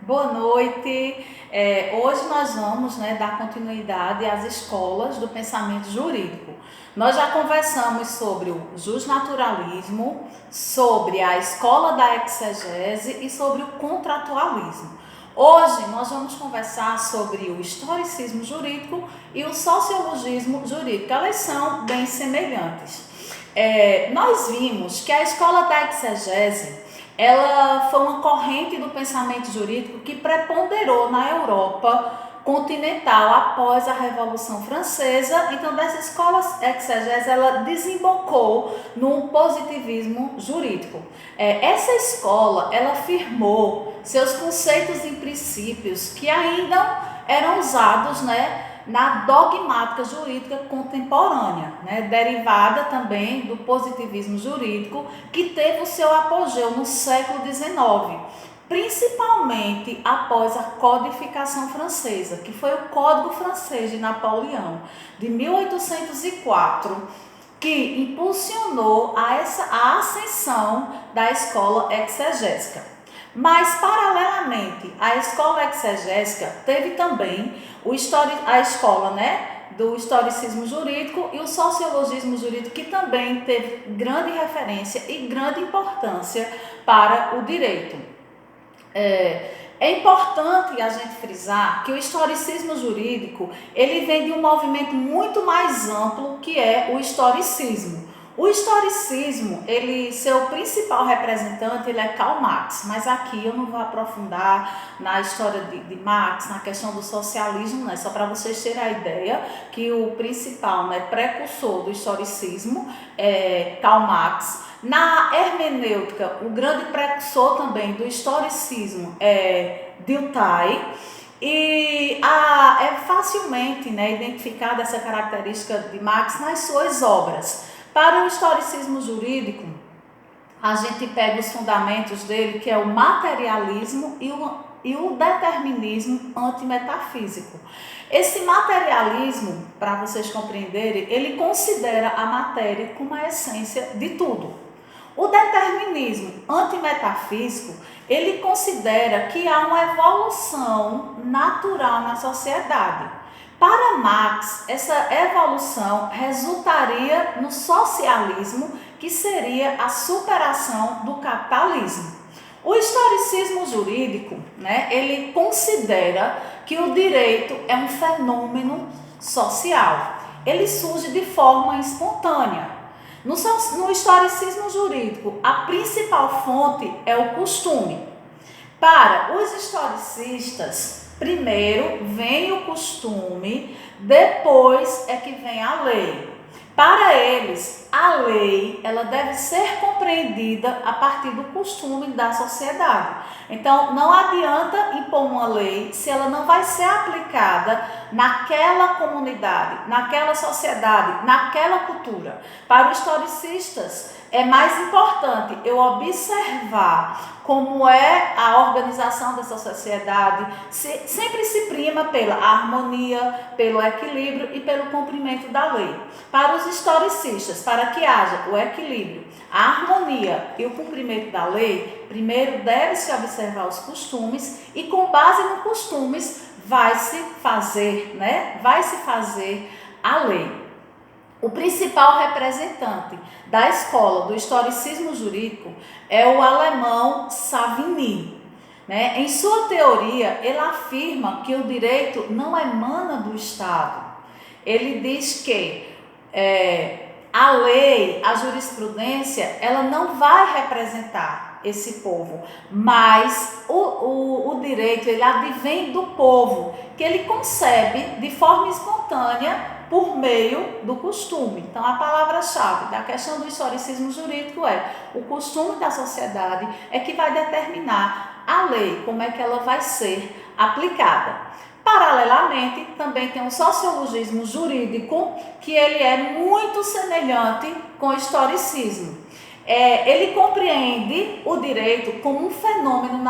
Boa noite. Hoje nós vamos, dar continuidade às escolas do pensamento jurídico. Nós já conversamos sobre o justnaturalismo, sobre a escola da exegese e sobre o contratualismo. Hoje nós vamos conversar sobre o historicismo jurídico e o sociologismo jurídico. Elas são bem semelhantes. Nós vimos que a escola da exegese ela foi uma corrente do pensamento jurídico que preponderou na Europa continental após a Revolução Francesa. Então, dessa escola exegese, ela desembocou no positivismo jurídico. Essa escola, ela firmou seus conceitos e princípios que ainda eram usados, na dogmática jurídica contemporânea, derivada também do positivismo jurídico, que teve o seu apogeu no século XIX, principalmente após a codificação francesa, que foi o Código Francês de Napoleão, de 1804, que impulsionou a ascensão da escola exegésica. Mas, paralelamente à escola exegésica, teve também a escola do historicismo jurídico e o sociologismo jurídico, que também teve grande referência e grande importância para o direito. É importante a gente frisar que o historicismo jurídico ele vem de um movimento muito mais amplo, que é o historicismo. O historicismo, seu principal representante é Karl Marx, mas aqui eu não vou aprofundar na história de Marx, na questão do socialismo, só para vocês terem a ideia que o principal precursor do historicismo é Karl Marx. Na hermenêutica, o grande precursor também do historicismo é Dilthey. E é facilmente identificada essa característica de Marx nas suas obras. Para o historicismo jurídico, a gente pega os fundamentos dele, que é o materialismo e o determinismo antimetafísico. Esse materialismo, para vocês compreenderem, ele considera a matéria como a essência de tudo. O determinismo antimetafísico, ele considera que há uma evolução natural na sociedade. Para Marx, essa evolução resultaria no socialismo, que seria a superação do capitalismo. O historicismo jurídico, ele considera que o direito é um fenômeno social. Ele surge de forma espontânea. No historicismo jurídico, a principal fonte é o costume. Para os historicistas, primeiro vem o costume, depois é que vem a lei. Para eles, a lei ela deve ser compreendida a partir do costume da sociedade. Então, não adianta impor uma lei se ela não vai ser aplicada naquela comunidade, naquela sociedade, naquela cultura. Para os historicistas, é mais importante eu observar como é a organização dessa sociedade, sempre se prima pela harmonia, pelo equilíbrio e pelo cumprimento da lei. Para os historicistas, para que haja o equilíbrio, a harmonia e o cumprimento da lei, primeiro deve-se observar os costumes e com base nos costumes vai-se fazer a lei. O principal representante da escola do historicismo jurídico é o alemão Savigny. Em sua teoria, ele afirma que o direito não emana do Estado. Ele diz que a lei, a jurisprudência, ela não vai representar esse povo, mas o direito ele advém do povo, que ele concebe de forma espontânea por meio do costume. Então, a palavra-chave da questão do historicismo jurídico é o costume da sociedade é que vai determinar a lei, como é que ela vai ser aplicada. Paralelamente, também tem um sociologismo jurídico, que ele é muito semelhante com o historicismo. ele compreende o direito como um fenômeno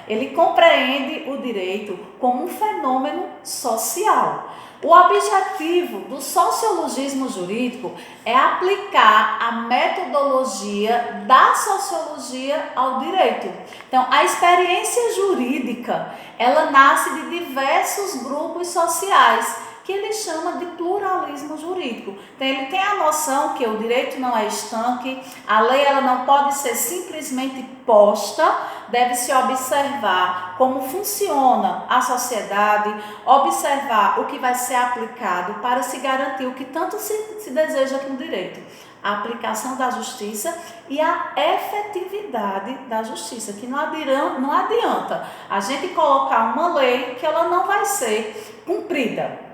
ele compreende o direito como um fenômeno social. O objetivo do sociologismo jurídico é aplicar a metodologia da sociologia ao direito. Então, a experiência jurídica, ela nasce de diversos grupos sociais, que ele chama de pluralismo jurídico. Então, ele tem a noção que o direito não é estanque, a lei ela não pode ser simplesmente posta, deve-se observar como funciona a sociedade, observar o que vai ser aplicado para se garantir o que tanto se deseja no direito. A aplicação da justiça e a efetividade da justiça, que não adianta a gente colocar uma lei que ela não vai ser cumprida.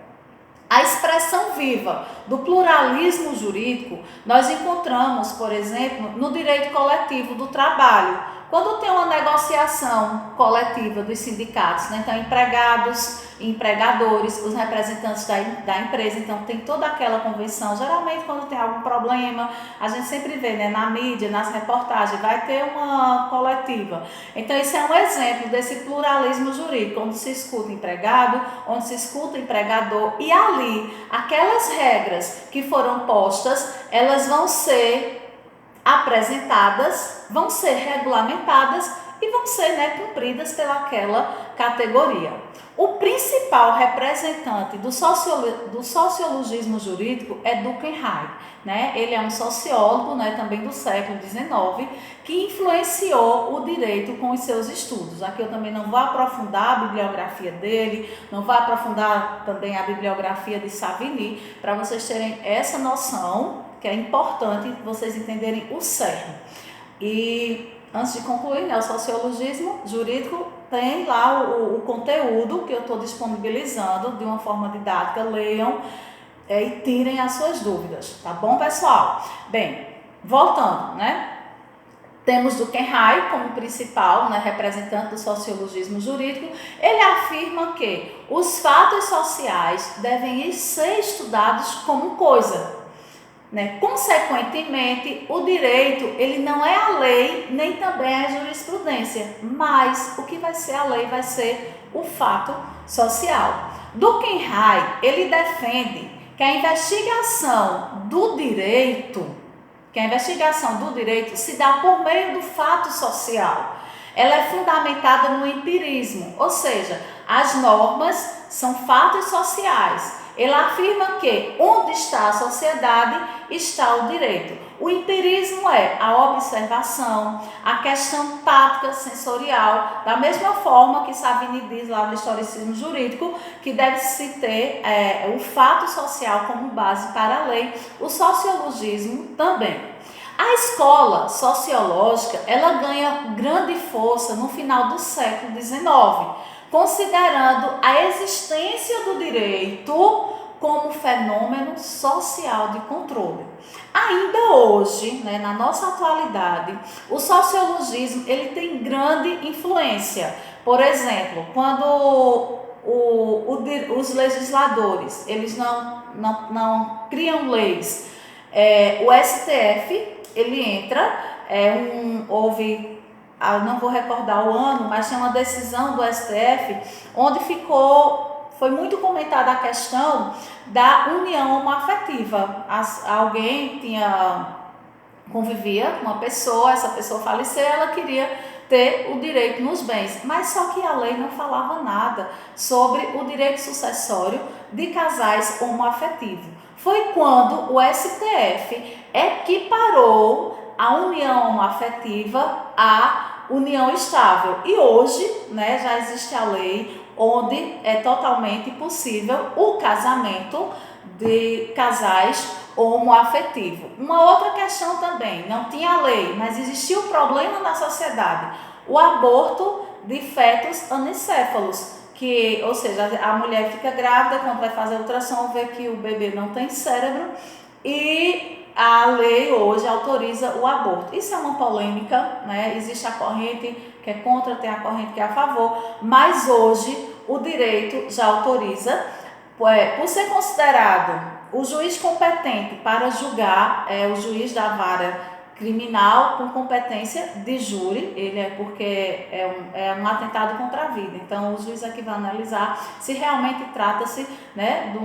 A expressão viva do pluralismo jurídico nós encontramos, por exemplo, no direito coletivo do trabalho. Quando tem uma negociação coletiva dos sindicatos, né? Então empregados, empregadores, os representantes da empresa, então tem toda aquela convenção. Geralmente quando tem algum problema, a gente sempre vê, né, na mídia, nas reportagens, vai ter uma coletiva. Então isso é um exemplo desse pluralismo jurídico, onde se escuta empregado, onde se escuta empregador, e ali aquelas regras que foram postas, elas vão ser apresentadas, vão ser regulamentadas e vão ser, né, cumpridas pelaquela categoria. O principal representante do sociologismo jurídico é Durkheim, né? Ele é um sociólogo, né, também do século XIX, que influenciou o direito com os seus estudos. Aqui eu também não vou aprofundar a bibliografia dele, não vou aprofundar também a bibliografia de Savigny, para vocês terem essa noção, que é importante vocês entenderem o cerne. E antes de concluir, né, o sociologismo jurídico tem lá o conteúdo que eu estou disponibilizando de uma forma didática, leiam e tirem as suas dúvidas, tá bom, pessoal? Bem, voltando, né? Temos Durkheim como principal, né, representante do sociologismo jurídico. Ele afirma que os fatos sociais devem ser estudados como coisa, né? Consequentemente, o direito ele não é a lei, nem também é a jurisprudência, mas o que vai ser a lei vai ser o fato social. Durkheim, ele defende que a investigação do direito se dá por meio do fato social. Ela é fundamentada no empirismo, ou seja, as normas são fatos sociais. Ele afirma que onde está a sociedade, está o direito. O empirismo é a observação, a questão tática, sensorial, da mesma forma que Savigny diz lá no historicismo jurídico, que deve-se ter o fato social como base para a lei, o sociologismo também. A escola sociológica, ela ganha grande força no final do século XIX, considerando a existência do direito como fenômeno social de controle. Ainda hoje, né, na nossa atualidade, o sociologismo ele tem grande influência. Por exemplo, quando os legisladores eles não criam leis, o STF ele entra, não vou recordar o ano, mas tem uma decisão do STF onde foi muito comentada a questão da união homoafetiva. Alguém convivia com uma pessoa, essa pessoa faleceu, ela queria ter o direito nos bens, mas só que a lei não falava nada sobre o direito sucessório de casais homoafetivos. Foi quando o STF equiparou a união homoafetiva à união estável. E hoje, né, já existe a lei onde é totalmente possível o casamento de casais homoafetivos. Uma outra questão também, não tinha lei, mas existia um problema na sociedade, o aborto de fetos anicéfalos. Ou seja, a mulher fica grávida, quando vai fazer a ultrassom, vê que o bebê não tem cérebro e a lei hoje autoriza o aborto. Isso é uma polêmica, né? Existe a corrente que é contra, tem a corrente que é a favor, mas hoje o direito já autoriza, por ser considerado o juiz competente para julgar é o juiz da vara criminal com competência de júri, ele é porque é um atentado contra a vida. Então, o juiz aqui vai analisar se realmente trata-se, né, de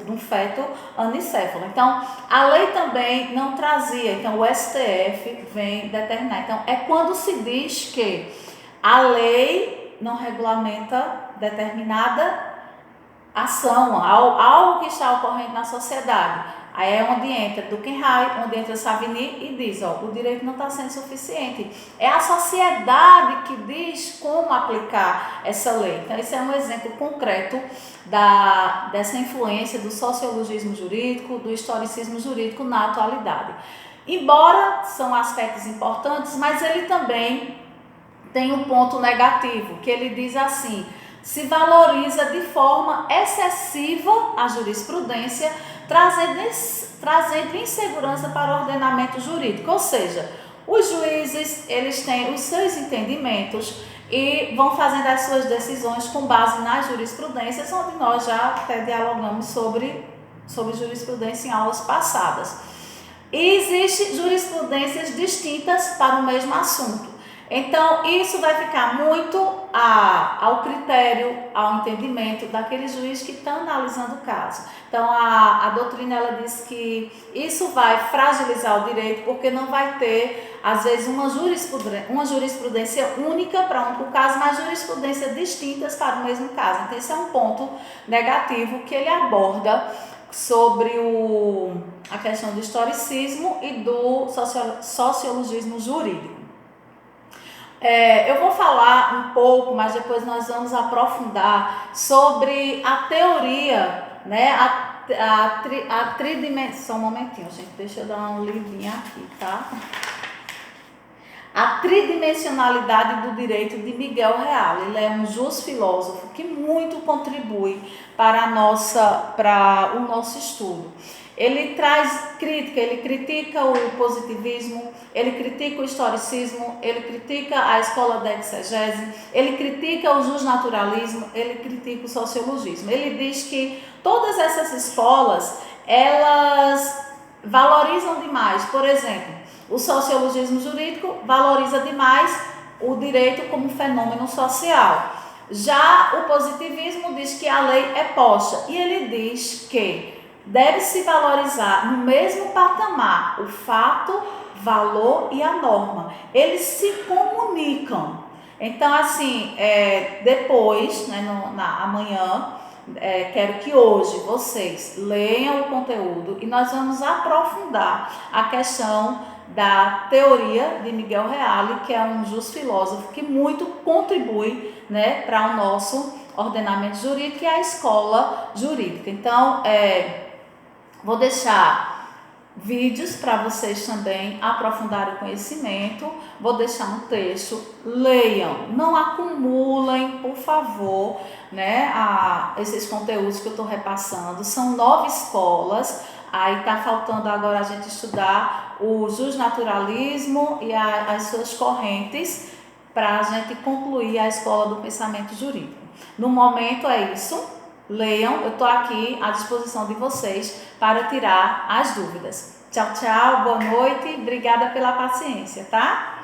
um feto anicéfalo. Então, a lei também não trazia, então o STF vem determinar. Então, é quando se diz que a lei não regulamenta determinada ação, algo que está ocorrendo na sociedade. Aí é onde entra Durkheim, onde entra Savigny e diz, o direito não está sendo suficiente. É a sociedade que diz como aplicar essa lei. Então, esse é um exemplo concreto dessa influência do sociologismo jurídico, do historicismo jurídico na atualidade. Embora são aspectos importantes, mas ele também tem um ponto negativo, que ele diz assim: se valoriza de forma excessiva a jurisprudência, trazendo insegurança para o ordenamento jurídico. Ou seja, os juízes, eles têm os seus entendimentos e vão fazendo as suas decisões com base nas jurisprudências, onde nós já até dialogamos sobre jurisprudência em aulas passadas. E existem jurisprudências distintas para o mesmo assunto. Então, isso vai ficar muito ao critério, ao entendimento daquele juiz que está analisando o caso. Então, a doutrina ela diz que isso vai fragilizar o direito, porque não vai ter, às vezes, uma jurisprudência única para um único caso, mas jurisprudências distintas para o mesmo caso. Então, esse é um ponto negativo que ele aborda sobre a questão do historicismo e do sociologismo jurídico. Eu vou falar um pouco, mas depois nós vamos aprofundar sobre a teoria, né? A tridimensão. Um momentinho, gente, deixa eu dar uma lidinha aqui, tá? A tridimensionalidade do direito de Miguel Reale. Ele é um jus-filósofo que muito contribui para o nosso estudo. Ele traz crítica, ele critica o positivismo, ele critica o historicismo, ele critica a escola da exegese, ele critica o justnaturalismo, ele critica o sociologismo. Ele diz que todas essas escolas, elas valorizam demais, por exemplo, o sociologismo jurídico valoriza demais o direito como fenômeno social. Já o positivismo diz que a lei é posta e ele diz que deve-se valorizar no mesmo patamar o fato, valor e a norma. Eles se comunicam. Então, assim, depois, né, amanhã, quero que hoje vocês leiam o conteúdo e nós vamos aprofundar a questão da teoria de Miguel Reale, que é um jus-filósofo que muito contribui, né, para o nosso ordenamento jurídico e a escola jurídica. Então, vou deixar vídeos para vocês também aprofundarem o conhecimento. Vou deixar um texto, leiam, não acumulem, por favor, né, esses conteúdos que eu estou repassando. São 9 escolas, aí está faltando agora a gente estudar o justnaturalismo e as suas correntes para a gente concluir a escola do pensamento jurídico. No momento é isso. Leiam, eu estou aqui à disposição de vocês para tirar as dúvidas. Tchau, tchau, boa noite, obrigada pela paciência, tá?